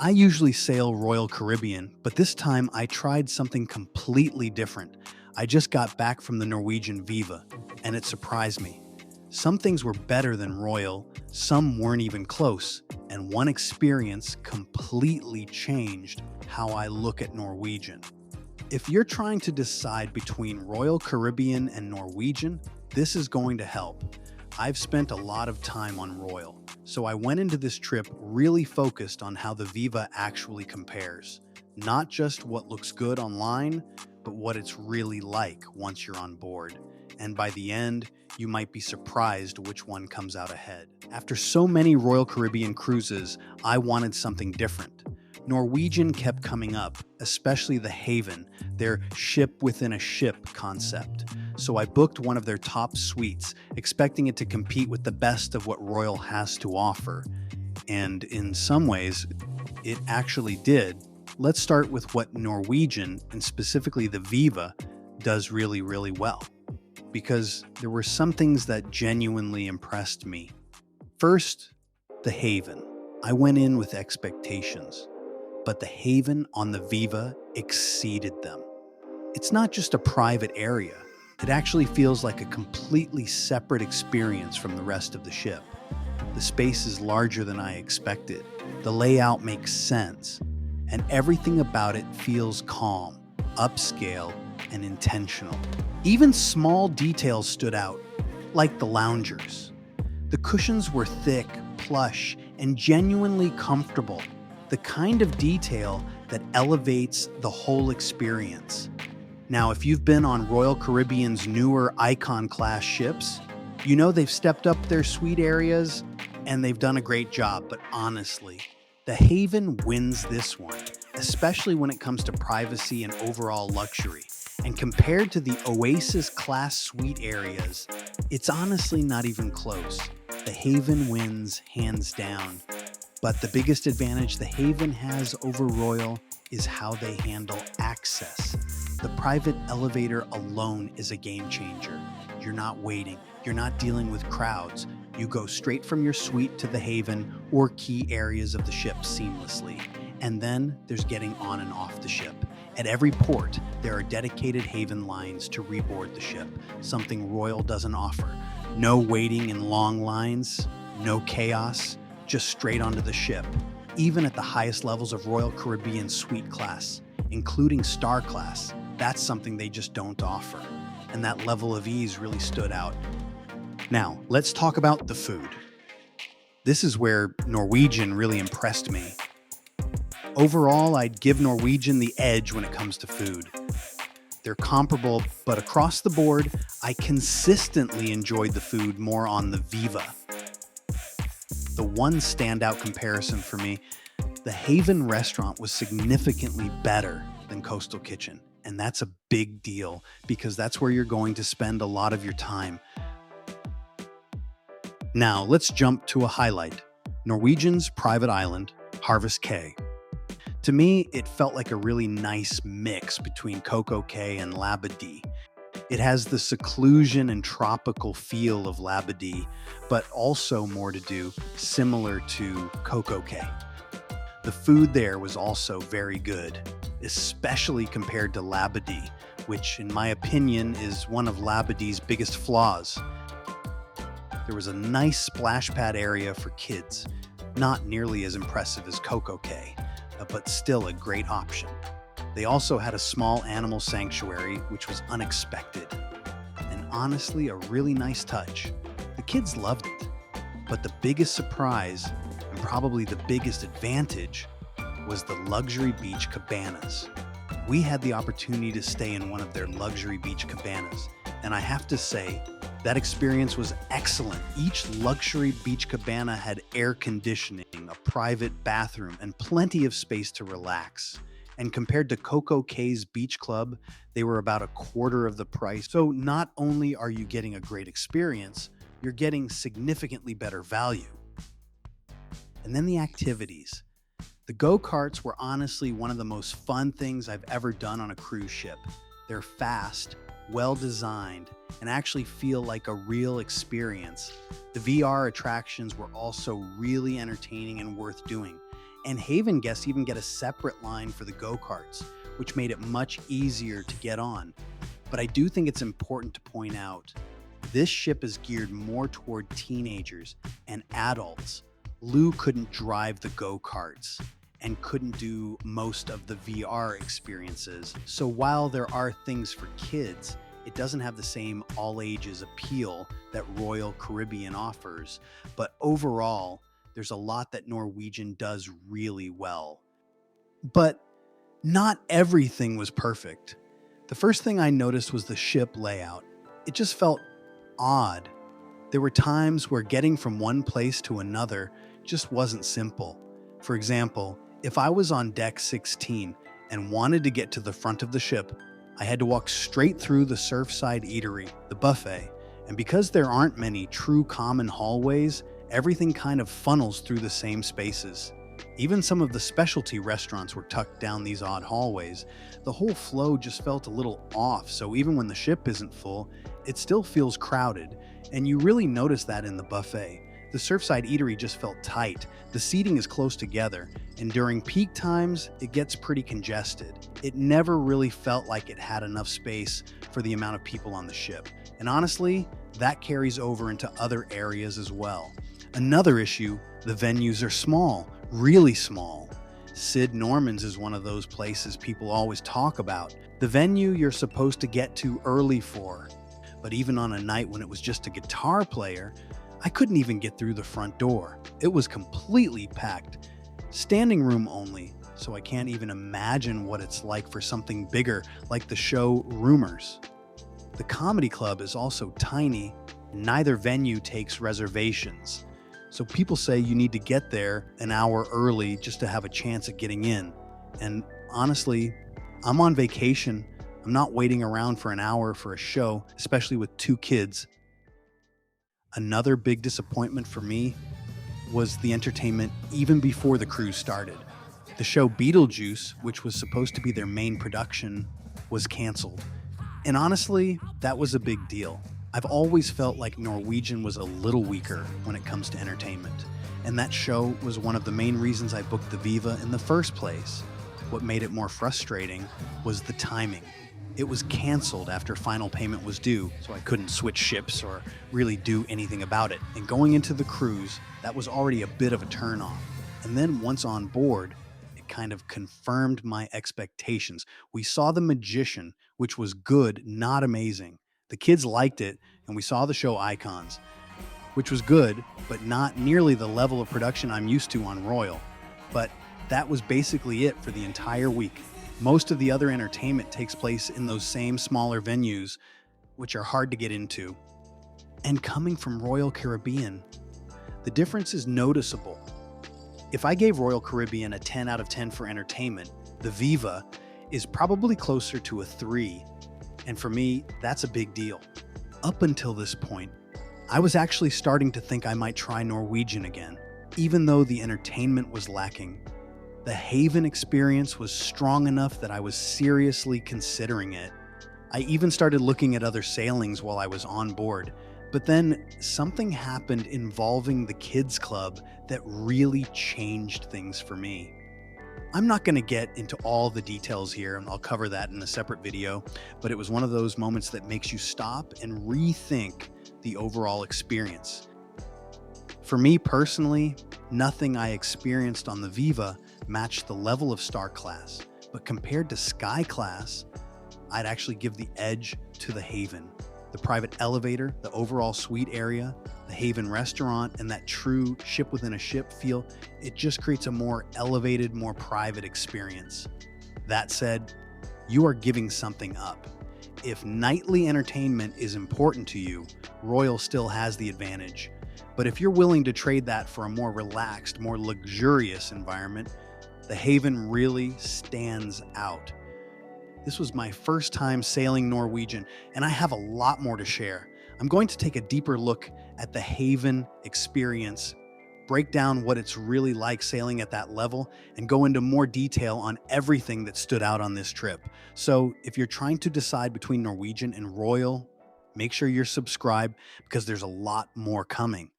I usually sail Royal Caribbean, but this time I tried something completely different. I just got back from the Norwegian Viva, and it surprised me. Some things were better than Royal, some weren't even close, and one experience completely changed how I look at Norwegian. If you're trying to decide between Royal Caribbean and Norwegian, this is going to help. I've spent a lot of time on Royal, so I went into this trip really focused on how the Viva actually compares. Not just what looks good online, but what it's really like once you're on board. And by the end, you might be surprised which one comes out ahead. After so many Royal Caribbean cruises, I wanted something different. Norwegian kept coming up, especially the Haven, their ship within a ship concept. So I booked one of their top suites, expecting it to compete with the best of what Royal has to offer. And in some ways, it actually did. Let's start with what Norwegian, and specifically the Viva, does really, really well. Because there were some things that genuinely impressed me. First, the Haven. I went in with expectations, but the Haven on the Viva exceeded them. It's not just a private area. It actually feels like a completely separate experience from the rest of the ship. The space is larger than I expected. The layout makes sense, and everything about it feels calm, upscale, and intentional. Even small details stood out, like the loungers. The cushions were thick, plush, and genuinely comfortable, the kind of detail that elevates the whole experience. Now, if you've been on Royal Caribbean's newer Icon-class ships, you know they've stepped up their suite areas and they've done a great job, but honestly, the Haven wins this one, especially when it comes to privacy and overall luxury. And compared to the Oasis-class suite areas, it's honestly not even close. The Haven wins hands down. But the biggest advantage the Haven has over Royal is how they handle access. The private elevator alone is a game changer. You're not waiting. You're not dealing with crowds. You go straight from your suite to the Haven or key areas of the ship seamlessly. And then there's getting on and off the ship. At every port, there are dedicated Haven lines to reboard the ship, something Royal doesn't offer. No waiting in long lines, no chaos, just straight onto the ship, even at the highest levels of Royal Caribbean Suite class, including Star class. That's something they just don't offer, and that level of ease really stood out. Now, let's talk about the food. This is where Norwegian really impressed me. Overall, I'd give Norwegian the edge when it comes to food. They're comparable, but across the board, I consistently enjoyed the food more on the Viva. The one standout comparison for me, the Haven restaurant was significantly better than Coastal Kitchen. And that's a big deal because that's where you're going to spend a lot of your time. Now, let's jump to a highlight. Norwegian's private island, Harvest Caye. To me, it felt like a really nice mix between CocoCay and Labadee. It has the seclusion and tropical feel of Labadee, but also more to do, similar to CocoCay. The food there was also very good, especially compared to Labadee, which in my opinion is one of Labadee's biggest flaws. There was a nice splash pad area for kids, not nearly as impressive as CocoCay, but still a great option. They also had a small animal sanctuary, which was unexpected, and honestly a really nice touch. The kids loved it, but the biggest surprise, and probably the biggest advantage, was the luxury beach cabanas. We had the opportunity to stay in one of their luxury beach cabanas, and I have to say, that experience was excellent. Each luxury beach cabana had air conditioning, a private bathroom, and plenty of space to relax. And compared to CocoCay's Beach Club, they were about a quarter of the price. So not only are you getting a great experience, you're getting significantly better value. And then the activities. The go-karts were honestly one of the most fun things I've ever done on a cruise ship. They're fast, well-designed, and actually feel like a real experience. The VR attractions were also really entertaining and worth doing. And Haven guests even get a separate line for the go-karts, which made it much easier to get on. But I do think it's important to point out this ship is geared more toward teenagers and adults. Lou couldn't drive the go-karts and couldn't do most of the VR experiences. So while there are things for kids, it doesn't have the same all ages appeal that Royal Caribbean offers. But overall, there's a lot that Norwegian does really well. But not everything was perfect. The first thing I noticed was the ship layout. It just felt odd. There were times where getting from one place to another just wasn't simple. For example, if I was on deck 16 and wanted to get to the front of the ship, I had to walk straight through the Surfside Eatery, the buffet, and because there aren't many true common hallways, everything kind of funnels through the same spaces. Even some of the specialty restaurants were tucked down these odd hallways. The whole flow just felt a little off, so even when the ship isn't full, it still feels crowded, and you really notice that in the buffet. The Surfside Eatery just felt tight, the seating is close together, and during peak times, it gets pretty congested. It never really felt like it had enough space for the amount of people on the ship. And honestly, that carries over into other areas as well. Another issue, the venues are small, really small. Sid Norman's is one of those places people always talk about. The venue you're supposed to get to early for. But even on a night when it was just a guitar player, I couldn't even get through the front door. It was completely packed. Standing room only, so I can't even imagine what it's like for something bigger like the show Rumors. The comedy club is also tiny, and neither venue takes reservations. So people say you need to get there an hour early just to have a chance at getting in. And honestly, I'm on vacation. I'm not waiting around for an hour for a show, especially with 2 kids. Another big disappointment for me was the entertainment even before the cruise started. The show Beetlejuice, which was supposed to be their main production, was canceled. And honestly, that was a big deal. I've always felt like Norwegian was a little weaker when it comes to entertainment, and that show was one of the main reasons I booked the Viva in the first place. What made it more frustrating was the timing. It was canceled after final payment was due, so I couldn't switch ships or really do anything about it. And going into the cruise, that was already a bit of a turnoff. And then once on board, it kind of confirmed my expectations. We saw The Magician, which was good, not amazing. The kids liked it, and we saw the show Icons, which was good, but not nearly the level of production I'm used to on Royal. But that was basically it for the entire week. Most of the other entertainment takes place in those same smaller venues, which are hard to get into. And coming from Royal Caribbean, the difference is noticeable. If I gave Royal Caribbean a 10 out of 10 for entertainment, the Viva is probably closer to a 3. And for me, that's a big deal. Up until this point, I was actually starting to think I might try Norwegian again, even though the entertainment was lacking. The Haven experience was strong enough that I was seriously considering it. I even started looking at other sailings while I was on board, but then something happened involving the kids club that really changed things for me. I'm not going to get into all the details here, and I'll cover that in a separate video, but it was one of those moments that makes you stop and rethink the overall experience. For me personally, nothing I experienced on the Viva matched the level of Star Class, but compared to Sky Class, I'd actually give the edge to the Haven. The private elevator, the overall suite area, the Haven restaurant, and that true ship within a ship feel, it just creates a more elevated, more private experience. That said, you are giving something up. If nightly entertainment is important to you, Royal still has the advantage. But if you're willing to trade that for a more relaxed, more luxurious environment, the Haven really stands out. This was my first time sailing Norwegian, and I have a lot more to share. I'm going to take a deeper look at the Haven experience, break down what it's really like sailing at that level, and go into more detail on everything that stood out on this trip. So if you're trying to decide between Norwegian and Royal, make sure you're subscribed because there's a lot more coming.